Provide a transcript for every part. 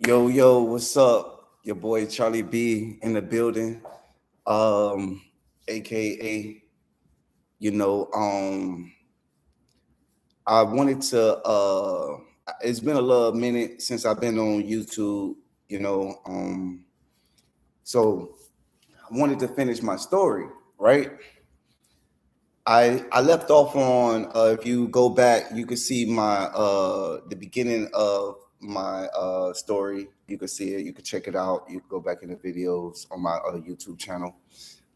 Yo, what's up? Your boy Charlie B in the building. Um, aka, you know, I wanted to it's been a little minute since I've been on YouTube, you know. So I wanted to finish my story, right? I left off on if you go back, you can see my the beginning of my story. You can see it, you can check it out. You can go back in the videos on my YouTube channel,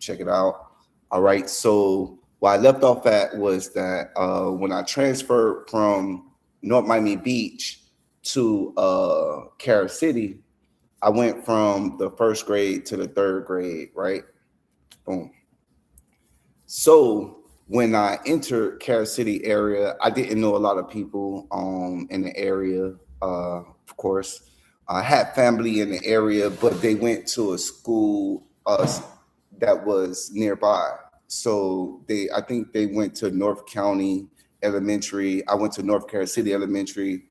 check it out. All right. So what I left off at was that when I transferred from North Miami Beach to Carol City, I went from the first grade to the third grade, right? Boom. So when I entered Carol City area, I didn't know a lot of people in the area. Of course, I had family in the area, but they went to a school that was nearby. So I think they went to North County Elementary. I went to North Carol City Elementary,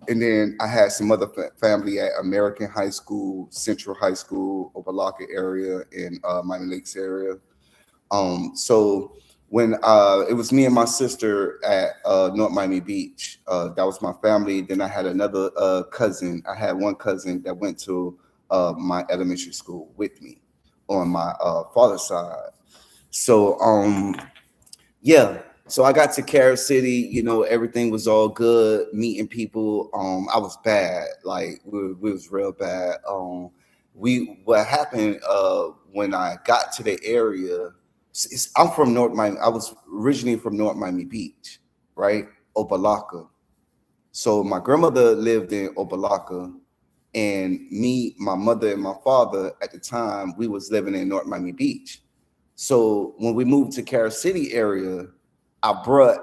and then I had some other family at American High School, Central High School, Opelika area, in Miami Lakes area. So when it was me and my sister at North Miami Beach, that was my family. Then I had another cousin. I had one cousin that went to my elementary school with me on my father's side. So yeah. So I got to Carol City, everything was all good, meeting people. I was bad, like we was real bad. What happened when I got to the area, I'm from North Miami. I was originally from North Miami Beach, right? Opelika. So my grandmother lived in Opelika, and me, my mother, and my father at the time, we was living in North Miami Beach. So when we moved to Carol City area, I brought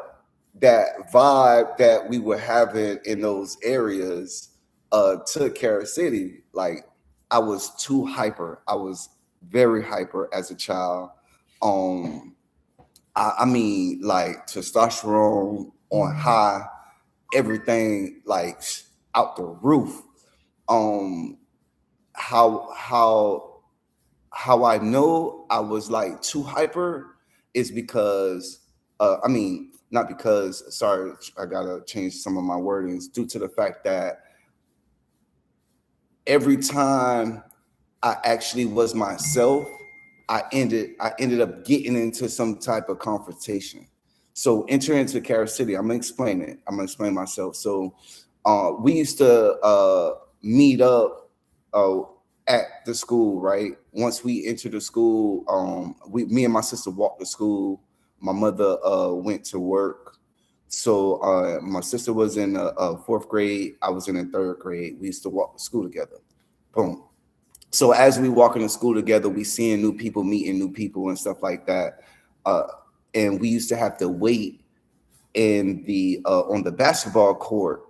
that vibe that we were having in those areas to Carol City. Like I was too hyper. I was very hyper as a child. Um, I mean, like testosterone on high, everything like out the roof. Um, how how how I know I was like too hyper is because I mean not because sorry I gotta change some of my wordings due to the fact that every time I actually was myself, I ended up getting into some type of confrontation. So entering into Carol City, I'm gonna explain it. I'm gonna explain myself. So we used to meet up uh, at the school, right? Once we entered the school, me and my sister walked to school. My mother went to work. So my sister was in fourth grade. I was in the third grade. We used to walk to school together. Boom. So as we walking to school together, we seeing new people, meeting new people, and stuff like that. Uh, and we used to have to wait in the on the basketball court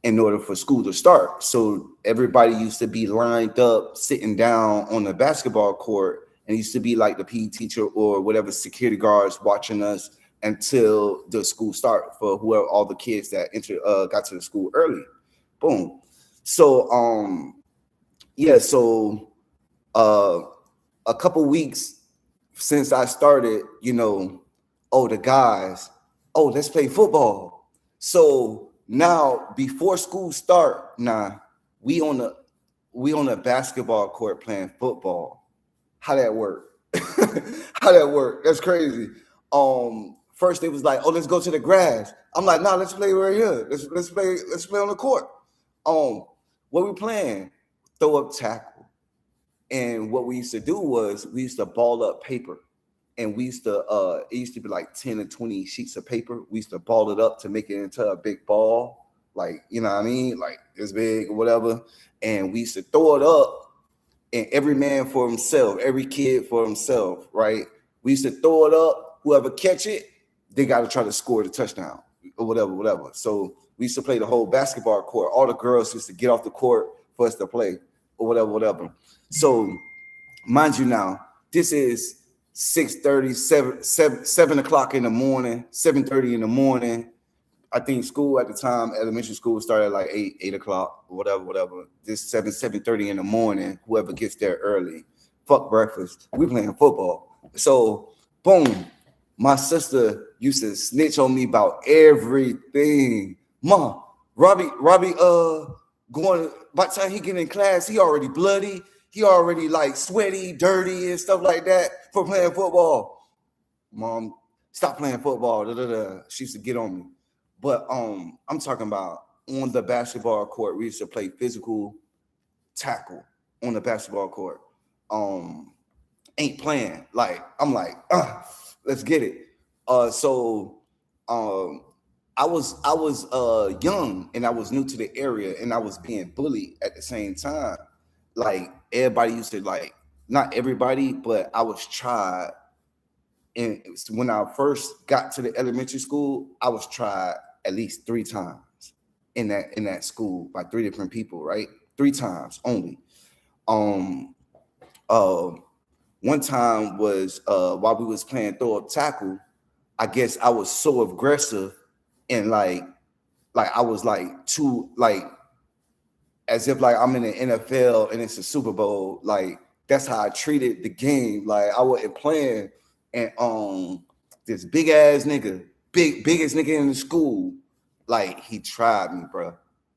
in order for school to start. So everybody used to be lined up, sitting down on the basketball court, and it used to be like the PE teacher or whatever security guards watching us until the school started for whoever all the kids that got to the school early. Boom. So yeah, so uh a couple weeks since I started, oh the guys, oh let's play football. So now before school start, nah, we on the we on a basketball court playing football. How that work? How that work? That's crazy. First they was like, oh let's go to the grass. I'm like, nah, let's play right here. Let's play on the court. Um, what we playing? Throw up tackle. And what we used to do was we used to ball up paper. And we used to it used to be like 10 or 20 sheets of paper. We used to ball it up to make it into a big ball, like you know what I mean, like this big or whatever. And we used to throw it up, and every man for himself, every kid for himself, right? We used to throw it up, whoever catch it, they got to try to score the touchdown or whatever. So we used to play the whole basketball court. All the girls used to get off the court for us to play or whatever. So mind you now, this is 6:30, 7 o'clock in the morning, 7:30 in the morning. I think school at the time, elementary school started at like 8 o'clock, whatever. This 7:30 in the morning. Whoever gets there early, fuck breakfast. We playing football. So boom, my sister used to snitch on me about everything. Ma, Robbie, going by the time he get in class, he already bloody, he already like sweaty, dirty, and stuff like that for playing football. Mom, stop playing football. Da, da, da. She used to get on me. But I'm talking about on the basketball court, we used to play physical tackle on the basketball court. Ain't playing. Like, I'm like, let's get it. So I was young and I was new to the area and I was being bullied at the same time. Like everybody used to like, not everybody, but I was tried. And when I first got to the elementary school, I was tried at least 3 times in that school by 3 different people, right? 3 times only. One time was while we was playing throw up tackle. I guess I was so aggressive and like I was like too like as if like I'm in the NFL and it's a Super Bowl. Like that's how I treated the game. Like I wasn't playing, and this big ass nigga, biggest nigga in the school, like he tried me, bro.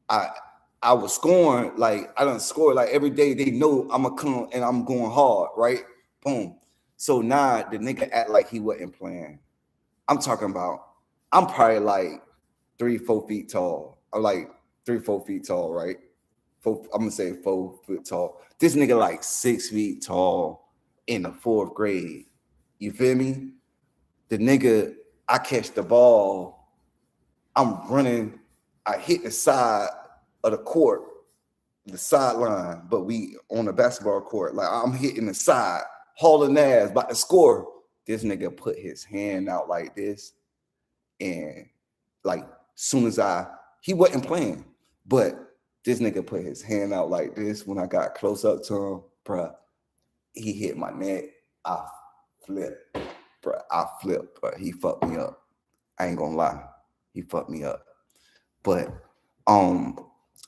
I was scoring, like I done scored like every day. They know I'm a come and I'm going hard, right? Boom. So now the nigga act like he wasn't playing. I'm talking about, I'm probably like 3-4 feet tall. I'm like 3-4 feet tall, right? I'm gonna say 4 foot tall. This nigga like 6 feet tall in the 4th grade. You feel me? The nigga, I catch the ball, I'm running, I hit the side of the court, the sideline, but we on the basketball court, like I'm hitting the side, hauling ass, about to score. This nigga put his hand out like this, and like soon as he wasn't playing, but this nigga put his hand out like this. When I got close up to him, bruh, he hit my neck. I flipped, bruh. He fucked me up. I ain't gonna lie, he fucked me up. But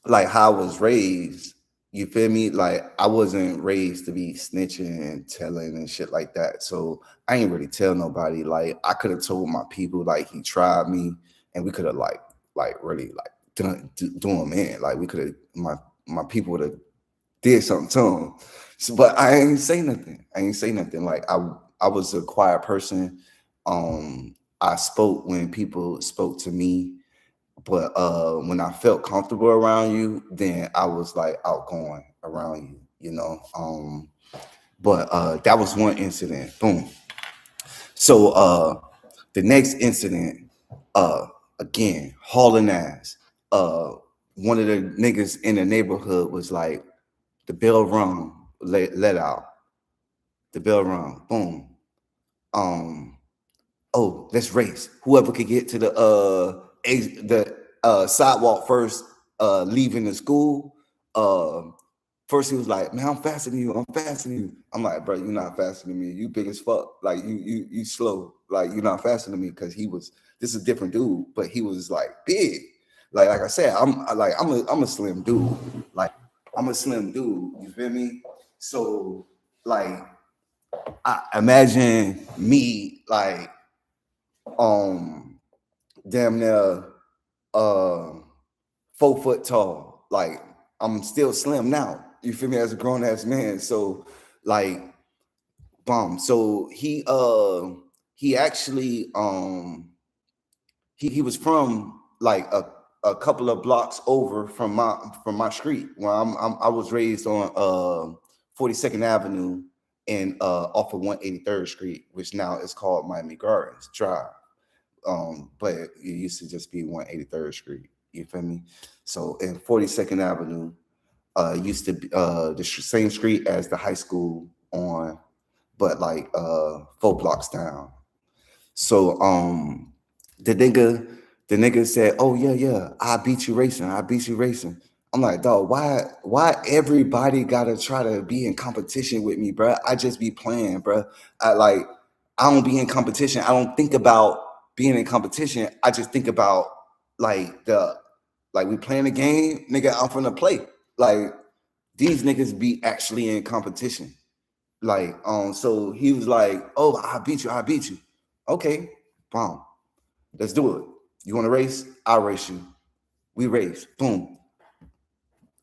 like how I was raised, you feel me? Like I wasn't raised to be snitching and telling and shit like that. So I ain't really tell nobody. Like I could have told my people like he tried me, and we could have like really like do him in. Like we could have my people would have did something to him. So, but I ain't say nothing. Like I was a quiet person. I spoke when people spoke to me. But when I felt comfortable around you, then I was like outgoing around you, you know. But that was one incident. Boom. So the next incident, again, hauling ass. One of the niggas in the neighborhood was like, the bell rung, let out. The bell rung, boom. Oh, let's race. Whoever could get to the sidewalk first, leaving the school. First he was like, man, I'm faster than you. I'm like, bro, you're not faster than me. You big as fuck. Like you slow. Like you're not faster than me, because this is a different dude, but he was like big. Like I said, I'm a slim dude. Like I'm a slim dude. You feel me? So like I imagine me like damn near 4 foot tall. Like I'm still slim now. You feel me? As a grown ass man. So like bomb. So he actually he was from like a couple of blocks over from my street where I was raised on 42nd Avenue and off of 183rd Street, which now is called Miami Gardens Drive. But it used to just be 183rd Street. You feel me? So in 42nd Avenue, used to be the same street as the high school on, but like 4 blocks down. So the nigga said, "Oh yeah, I beat you racing. I'm like, dog, why everybody gotta try to be in competition with me, bro? I just be playing, bro. I don't be in competition. I don't think about being in competition. I just think about Like we playing a game, nigga. I'm finna play. Like these niggas be actually in competition. Like, so he was like, "Oh, I beat you. I beat you." Okay, boom. Let's do it. You want to race? I'll race you. We race. Boom.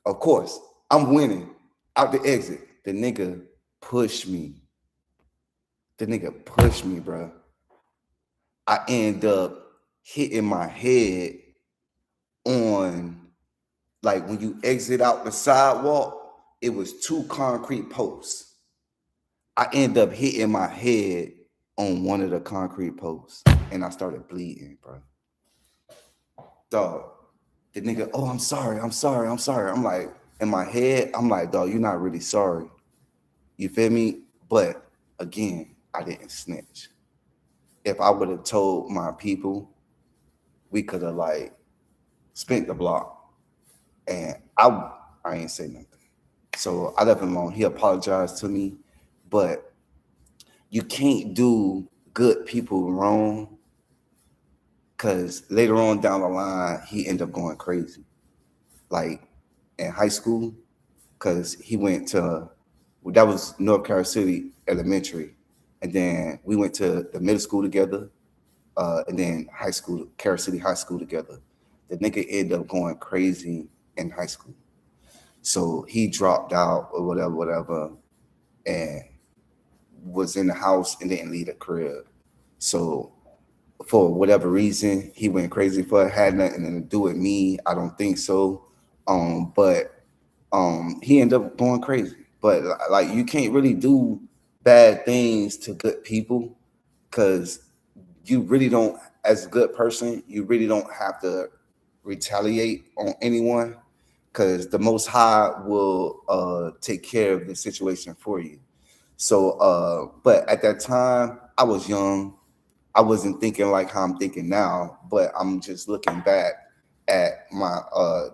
Of course, I'm winning. Out the exit, the nigga pushed me. The nigga pushed me, bro. I end up hitting my head on, like, when you exit out the sidewalk, it was two concrete posts. I end up hitting my head on one of the concrete posts and I started bleeding, bro. Dog, the nigga, oh, I'm sorry, I'm sorry, I'm sorry. I'm like, in my head, I'm like, dog, you're not really sorry. You feel me? But again, I didn't snitch. If I would have told my people, we could have like spent the block. And I ain't say nothing. So I left him alone. He apologized to me, but you can't do good people wrong, because later on down the line, he ended up going crazy. Like in high school, because he went to, that was North Carolina City Elementary. And then we went to the middle school together, and then high school, Carol City High School together. The nigga ended up going crazy in high school. So he dropped out or whatever, and was in the house and didn't leave the crib. So for whatever reason, he went crazy for it. Had nothing to do with me. I don't think so. But he ended up going crazy. But like, you can't really do bad things to good people, because you really don't, as a good person, you really don't have to retaliate on anyone, because the Most High will take care of the situation for you. So, but at that time, I was young. I wasn't thinking like how I'm thinking now, but I'm just looking back at my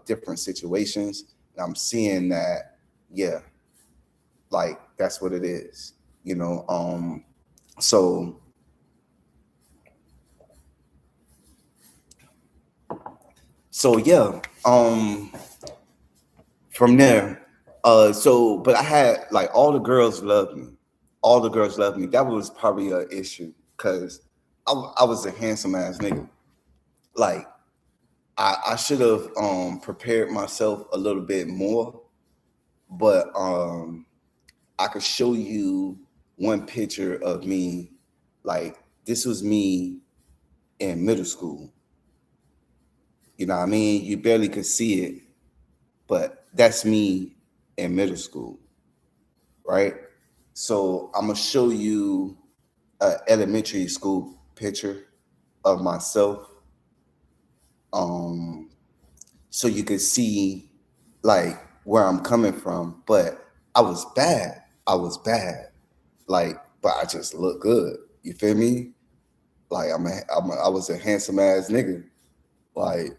different situations, and I'm seeing that, yeah, like that's what it is, you know. So yeah, from there, but I had like all the girls loved me. All the girls loved me. That was probably an issue, because I was a handsome ass nigga. Like I should have prepared myself a little bit more, but I could show you one picture of me. Like, this was me in middle school. You know what I mean? You barely could see it, but that's me in middle school, right? So I'm gonna show you an elementary school picture of myself, um, so you can see like where I'm coming from. But I was bad. I was bad. Like, but I just look good. You feel me? Like I was a handsome ass nigga. Like,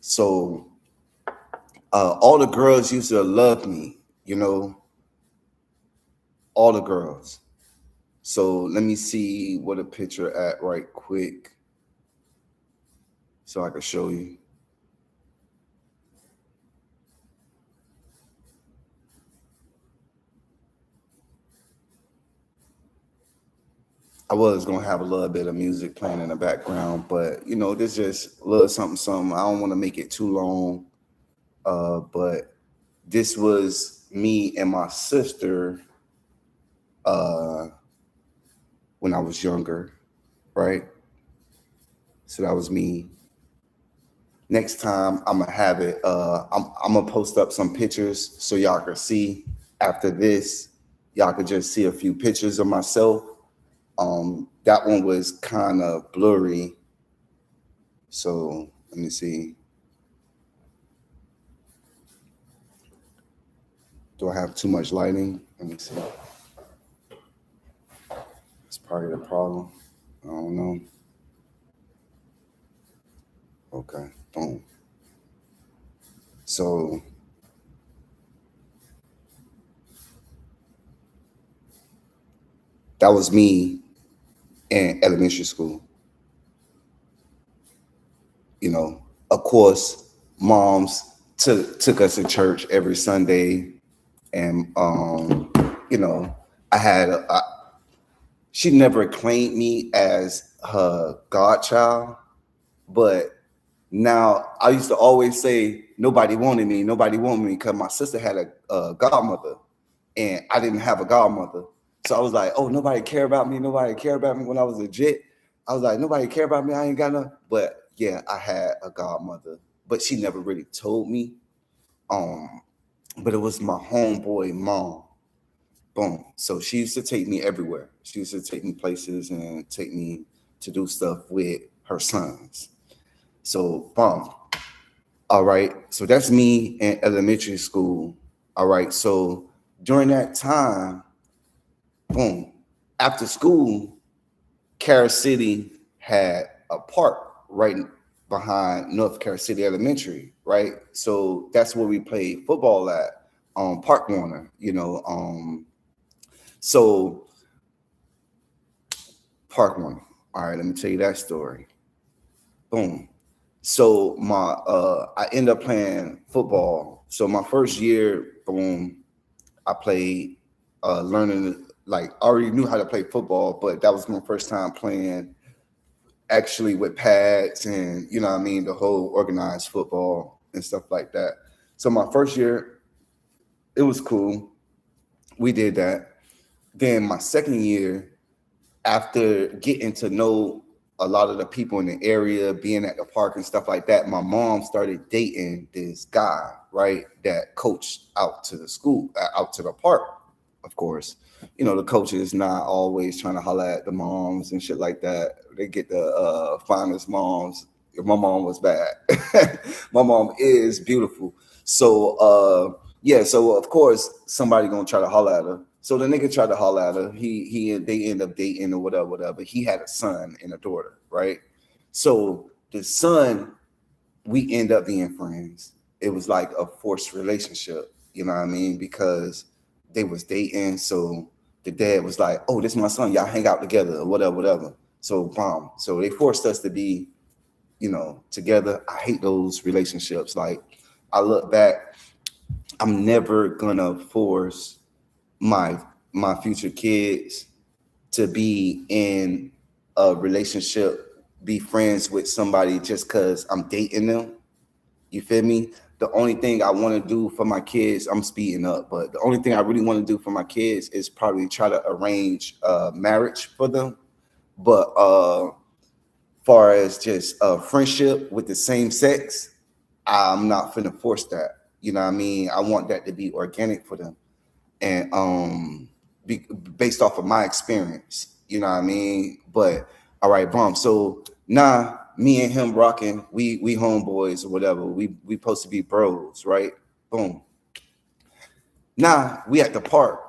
so all the girls used to love me, you know, all the girls. So let me see what a picture at right quick, so I can show you. I was gonna have a little bit of music playing in the background, but you know, this just a little something, something. I don't want to make it too long. But this was me and my sister uh, when I was younger, right? So that was me. Next time I'm gonna have it. I'm gonna post up some pictures so y'all can see. After this, y'all could just see a few pictures of myself. That one was kind of blurry. So let me see. Do I have too much lighting? Let me see. It's part of the problem. I don't know. Okay, boom. So that was me in elementary school, you know. Of course, moms took us to church every Sunday, and you know, I had she never claimed me as her godchild, but now I used to always say nobody wanted me because my sister had a godmother, and I didn't have a godmother. So I was like, oh, nobody care about me. Nobody care about me when I was legit. I was like, nobody care about me. I ain't got no. But yeah, I had a godmother, but she never really told me. Um, but it was my homeboy mom. Boom. So she used to take me everywhere. She used to take me places and take me to do stuff with her sons. So boom. All right. So that's me in elementary school. All right. So during that time, boom, after school, Carol City had a park right behind North Carol City Elementary, right? So that's where we played football at, Park Warner, so Park Warner. All right, let me tell you that story. Boom. So I ended up playing football. So my first year, boom, I played, learning, like, I already knew how to play football, but that was my first time playing actually with pads and, what I mean, the whole organized football and stuff like that. So my first year, it was cool. We did that. Then my second year, after getting to know a lot of the people in the area, being at the park and stuff like that, my mom started dating this guy, right, that coached out to the school, out to the park, of course. The coaches not always trying to holler at the moms and shit like that. They get the finest moms. My mom was bad. My mom is beautiful. So yeah, so of course somebody gonna try to holler at her. So the nigga tried to holler at her. They end up dating or whatever. He had a son and a daughter, right? So the son, we end up being friends. It was like a forced relationship, you know what I mean? Because they was dating. So the dad was like, "Oh, this is my son. Y'all hang out together or whatever." So bomb. So they forced us to be, together. I hate those relationships. Like, I look back, I'm never gonna force my my future kids to be in a relationship, be friends with somebody just because I'm dating them. You feel me? The only thing I want to do for my kids, I'm speeding up, but the only thing I really want to do for my kids is probably try to arrange marriage for them. But far as just friendship with the same sex, I'm not finna force that. You know what I mean? I want that to be organic for them, and based off of my experience. You know what I mean? But all right, bomb. So now me and him rocking, we homeboys or whatever. We supposed to be bros, right? Boom. Now we at the park.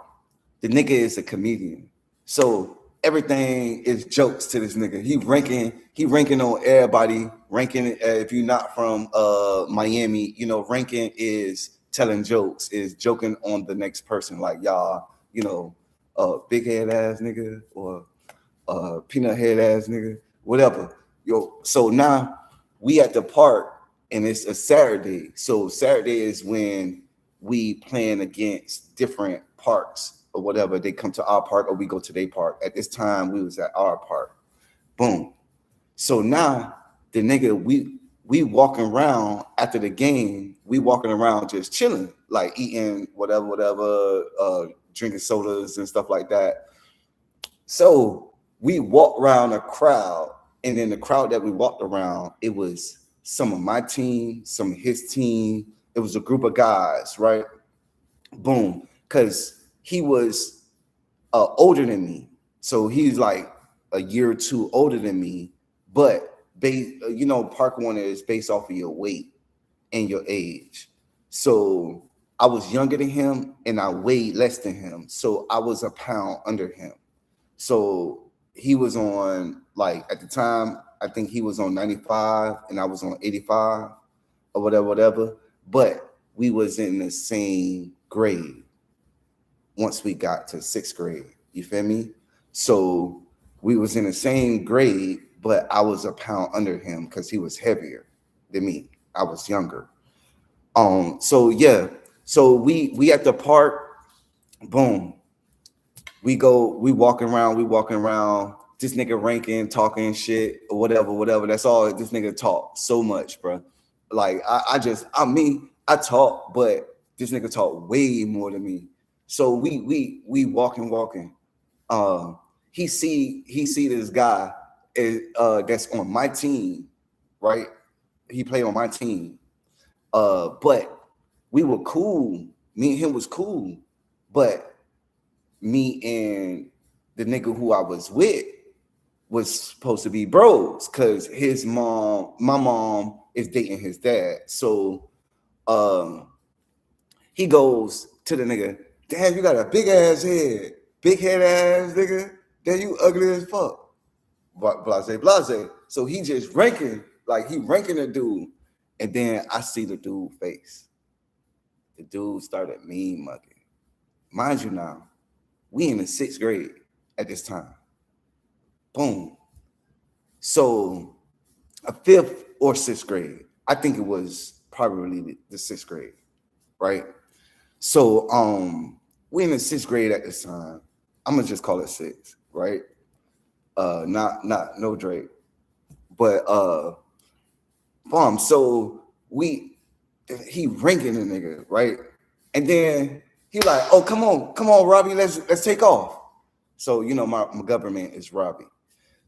The nigga is a comedian, so everything is jokes to this nigga. He ranking on everybody. Ranking, if you're not from Miami, ranking is telling jokes, is joking on the next person, like, y'all, big head ass nigga, or peanut head ass nigga, whatever. Yo, so now we at the park, and it's a Saturday. So Saturday is when we playing against different parks or whatever. They come to our park or we go to their park. At this time, we was at our park. Boom. So now the nigga, we walking around after the game. We walking around just chilling, like eating whatever, drinking sodas and stuff like that. So we walked around a crowd, and in the crowd that we walked around, it was some of my team, some of his team. It was a group of guys, right? Boom. Because he was older than me. So he's like a year or two older than me. But, Park Warner is based off of your weight and your age. So I was younger than him and I weighed less than him. So I was a pound under him. So he was on, like, at the time, I think he was on 95 and I was on 85 or whatever. But we was in the same grade once we got to sixth grade. You feel me? So we was in the same grade, but I was a pound under him because he was heavier than me. I was younger. So yeah, so we at the park, boom. We walking around. This nigga ranking, talking shit, or whatever. That's all this nigga talk so much, bro. Like I talk, but this nigga talk way more than me. So we walking. He see this guy that's on my team, right? He played on my team. But we were cool. Me and him was cool, but me and the nigga who I was with was supposed to be bros because my mom is dating his dad. So he goes to the nigga, damn, you got a big ass head, big head ass nigga. Damn, you ugly as fuck. Blase. So he just ranking, like he ranking the dude. And then I see the dude face. The dude started mean mugging. Mind you now, we in the 6th grade at this time. Boom. So a 5th or 6th grade. I think it was probably the 6th grade, right? So we in the 6th grade at this time. I'm gonna just call it 6, right? Not no Drake. But so he ranking the nigga, right? And then he like, oh, come on, Robbie, let's take off. So you know my government is Robbie.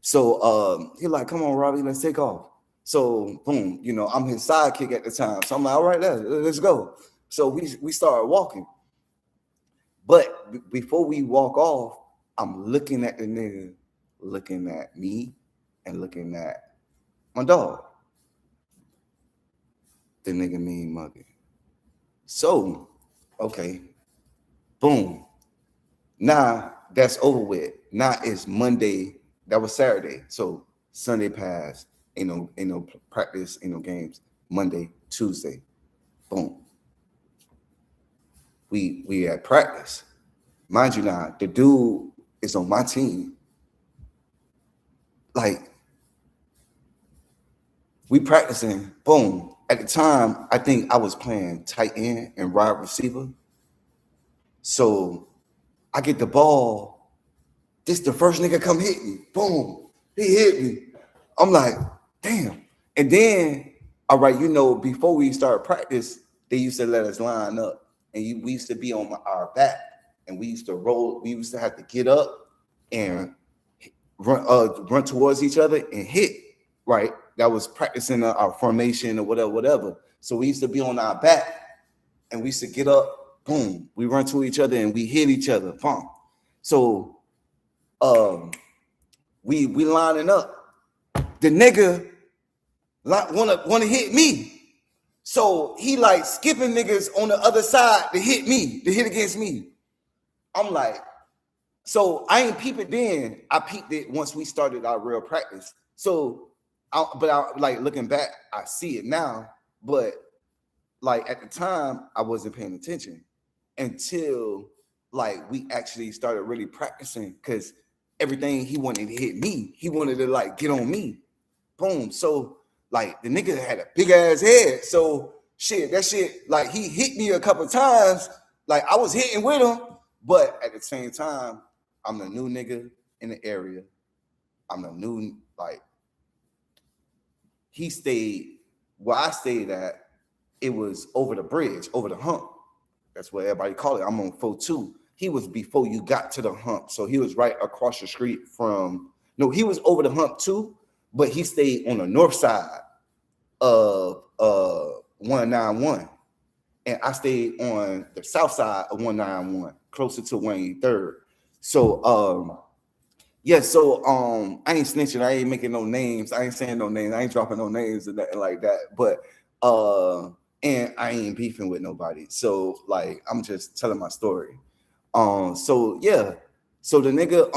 So he like, come on, Robbie, let's take off. So boom, you know, I'm his sidekick at the time. So I'm like, all right, let's go. So we started walking. But before we walk off, I'm looking at the nigga, looking at me, and looking at my dog. The nigga mean mugging. So, okay, boom. Now that's over with. Now it's Monday. That was Saturday. So Sunday passed. Ain't no practice, ain't no games. Monday, Tuesday, boom. We at practice. Mind you now, the dude is on my team. Like, we practicing, boom. At the time, I think I was playing tight end and wide receiver. So I get the ball. This the first nigga come hit me. Boom. He hit me. I'm like, damn. And then, all right, you know, before we started practice, they used to let us line up. And we used to be on our back. And we used to roll. We used to have to get up and run towards each other and hit, right? That was practicing our formation or whatever. So we used to be on our back and we used to get up, boom. We run to each other and we hit each other, boom. So we lining up. The nigga wanna hit me. So he like skipping niggas on the other side to hit me, to hit against me. I'm like, so I ain't peep it then. I peeped it once we started our real practice. So, I like looking back, I see it now. But like at the time, I wasn't paying attention until like we actually started really practicing because everything he wanted to hit me, he wanted to like get on me. Boom. So like the nigga had a big ass head. So that shit, like he hit me a couple times. Like I was hitting with him, but at the same time, I'm the new nigga in the area. I'm the new, like, he stayed where I stayed at. It was over the bridge, over the hump. That's what everybody call it. I'm on 4-2. He was before you got to the hump. So he was right across the street he was over the hump too, but he stayed on the north side of 191. And I stayed on the south side of 191, closer to 183rd. So I ain't snitching, I ain't making no names, I ain't saying no names, I ain't dropping no names and nothing like that. But and I ain't beefing with nobody. So like I'm just telling my story. So the nigga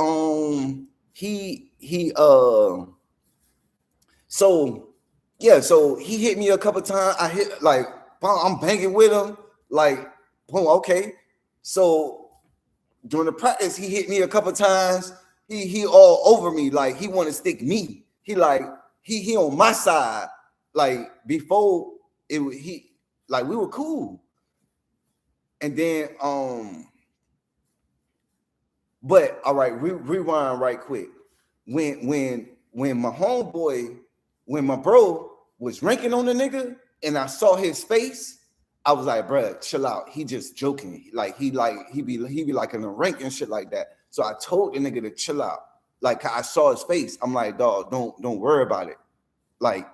so he hit me a couple times. I hit like I'm banging with him, like boom, okay. So during the practice, he hit me a couple times. He all over me, like he want to stick me. He on my side, like before like we were cool. And then but all right, rewind right quick. When my homeboy, when my bro was ranking on the nigga and I saw his face, I was like, bruh, chill out. He just joking. Like he be like in a rank and shit like that. So I told the nigga to chill out. Like I saw his face. I'm like, dog, don't worry about it. Like,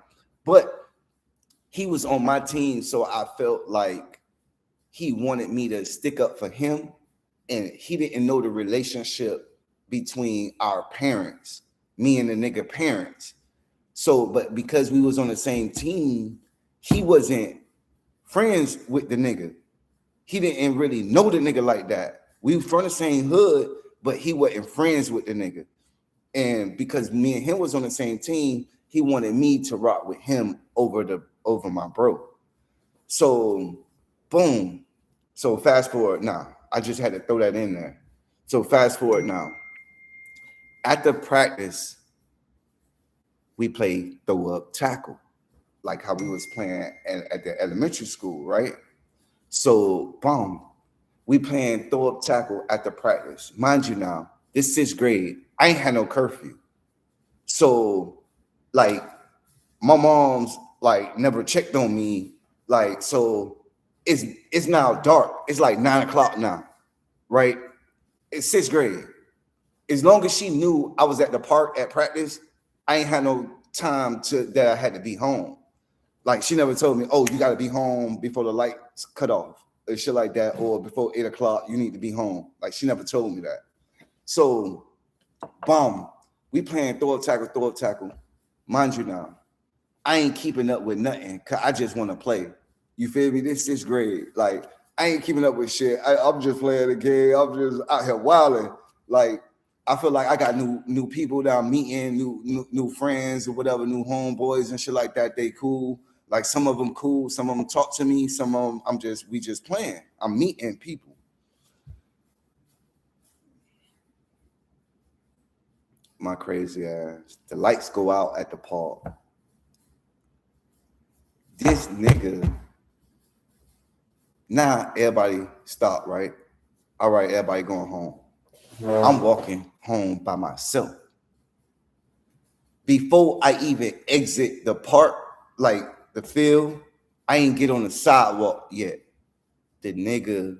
but he was on my team, so I felt like he wanted me to stick up for him, and he didn't know the relationship between our parents, me and the nigga parents. So, but because we was on the same team, he wasn't friends with the nigga. He didn't really know the nigga like that. We were from the same hood, but he wasn't friends with the nigga. And because me and him was on the same team, he wanted me to rock with him over my bro. So, boom. So fast forward now. I just had to throw that in there. So fast forward now. After practice, we played throw up tackle, like how we was playing at the elementary school, right? So, boom, we playing throw up tackle at the practice. Mind you now, this 6th grade, I ain't had no curfew. So, like, my mom's like never checked on me. Like, so it's now dark. It's like 9 o'clock now, right? It's 6th grade. As long as she knew I was at the park at practice, I ain't had no time that I had to be home. Like, she never told me, oh, you got to be home before the lights cut off or shit like that, or before 8 o'clock, you need to be home. Like, she never told me that. So, boom, we playing throw up tackle. Mind you now, I ain't keeping up with nothing because I just want to play. You feel me? This 6th grade. Like, I ain't keeping up with shit. I'm just playing the game. I'm just out here wilding. Like, I feel like I got new people that I'm meeting, new friends or whatever, new homeboys and shit like that. They cool. Like, some of them cool. Some of them talk to me. Some of them we just playing. I'm meeting people. My crazy ass. The lights go out at the park. This nigga. Now everybody stop, right? All right, everybody going home. I'm walking home by myself. Before I even exit the park, like the field, I ain't get on the sidewalk yet. The nigga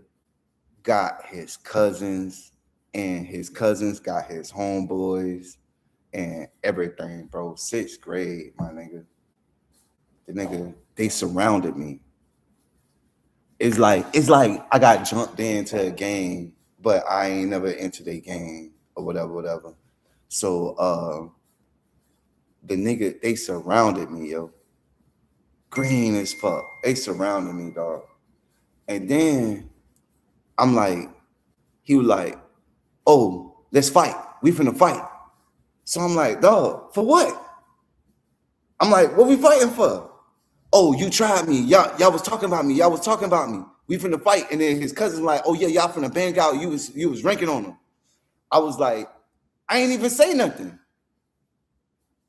got his cousins, and his cousins got his homeboys and everything, bro. 6th grade, my nigga. The nigga, they surrounded me. It's like I got jumped into a game, but I ain't never entered a game or whatever. So the nigga, they surrounded me, yo. Green as fuck. They surrounded me, dog. And then I'm like, he was like, oh, let's fight. We finna fight. So I'm like, dog, for what? I'm like, what we fighting for? Oh, you tried me. Y'all was talking about me. We finna fight. And then his cousin's like, oh yeah, y'all finna bang out. You was ranking on him. I was like, I ain't even say nothing.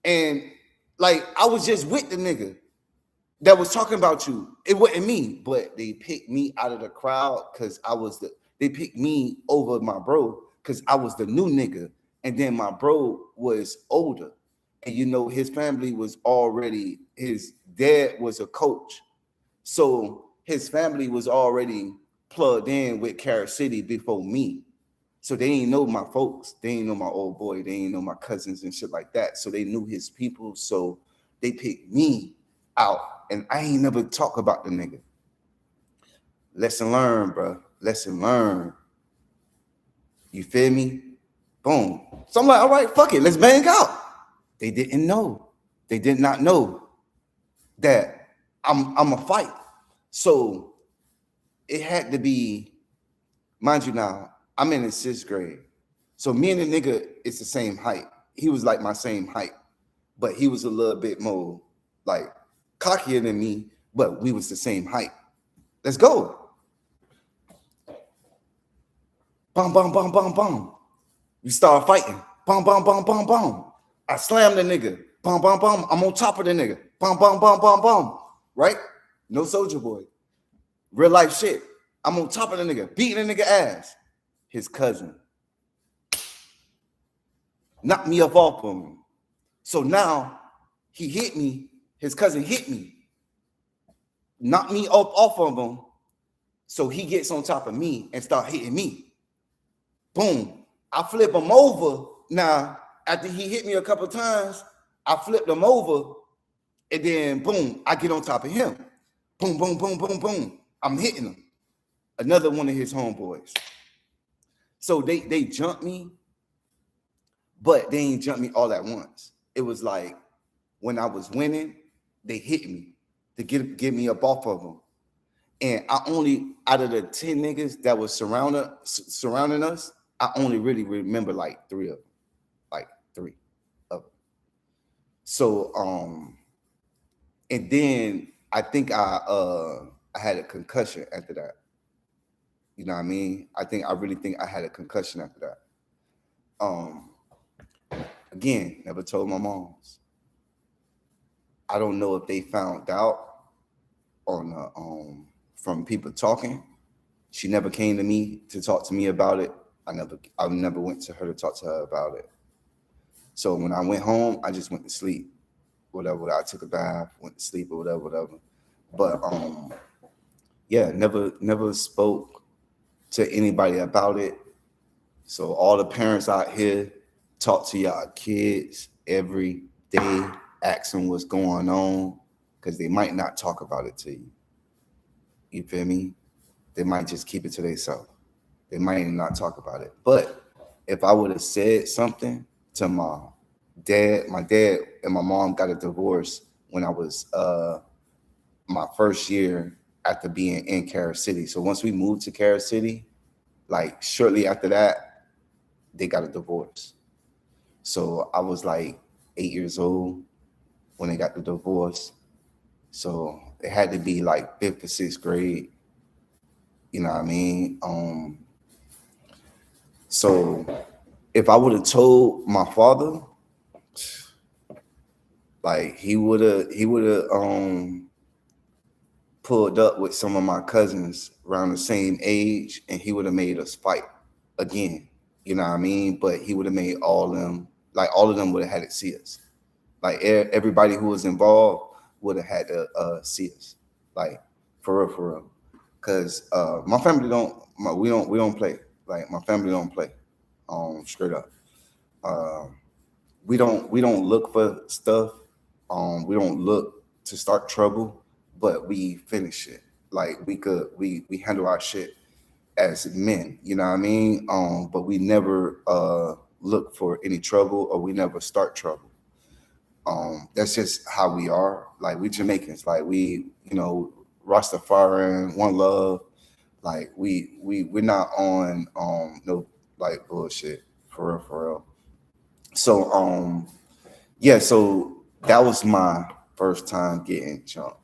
And like, I was just with the nigga that was talking about you. It wasn't me, but they picked me out of the crowd because they picked me over my bro because I was the new nigga. And then my bro was older. And you know, his family was already, his dad was a coach. So his family was already plugged in with Carol City before me. So they ain't know my folks. They ain't know my old boy. They ain't know my cousins and shit like that. So they knew his people. So they picked me out. And I ain't never talk about the nigga. Lesson learned, bro. Lesson learned. You feel me? Boom. So I'm like, all right, fuck it. Let's bang out. They didn't know. They did not know that I'm a fight. So it had to be, mind you now, I'm in the 6th grade. So me and the nigga is the same height. He was like my same height, but he was a little bit more like cockier than me, but we was the same height. Let's go. Bum, bum, bum, bum, bum. We start fighting. Bum, bum, bum, bum, bum. I slammed the nigga. Bum, bum, bum. I'm on top of the nigga. Bum, bum, bum, bum, bum. Right? No Soldier Boy. Real life shit. I'm on top of the nigga, beating the nigga ass. His cousin knocked me up off of him. So now he hit me. His cousin hit me, knocked me up off of him. So he gets on top of me and start hitting me. Boom. I flip him over. Now, after he hit me a couple times, I flipped him over. And then, boom, I get on top of him. Boom, boom, boom, boom, boom. I'm hitting him. Another one of his homeboys. So they jumped me, but they ain't jumped me all at once. It was like when I was winning, they hit me to get me up off of them. And I only, out of the 10 niggas that was surrounding us, I only really remember like 3 of them. Like 3 of them. So, and then I think I had a concussion after that. You know what I mean? I really think I had a concussion after that. Again, never told my moms. I don't know if they found out on from people talking. She never came to me to talk to me about it. I never went to her to talk to her about it. So when I went home, I just went to sleep. Whatever. I took a bath, went to sleep or whatever. But yeah, never spoke to anybody about it. So all the parents out here, talk to y'all kids every day, ask them what's going on, because they might not talk about it to you. You feel me? They might just keep it to themselves. They might not talk about it. But if I would have said something to my dad and my mom got a divorce when I was my first year after being in Carol City. So once we moved to Carol City, like shortly after that, they got a divorce. So I was like 8 years old when they got the divorce. So it had to be like 5th or 6th grade. You know what I mean? So if I would have told my father, like he would have pulled up with some of my cousins around the same age, and he would have made us fight again. You know what I mean? But he would have made all of them would have had to see us. Like everybody who was involved would have had to see us. Like for real. Cause my family we don't play. Like my family don't play. Straight up. We don't look for stuff. We don't look to start trouble, but we finish it. Like we handle our shit as men, you know what I mean? But we never look for any trouble, or we never start trouble. That's just how we are. Like we Jamaicans, like we, Rastafarian, one love. Like we're not on no like bullshit for real. So yeah, so that was my first time getting jumped.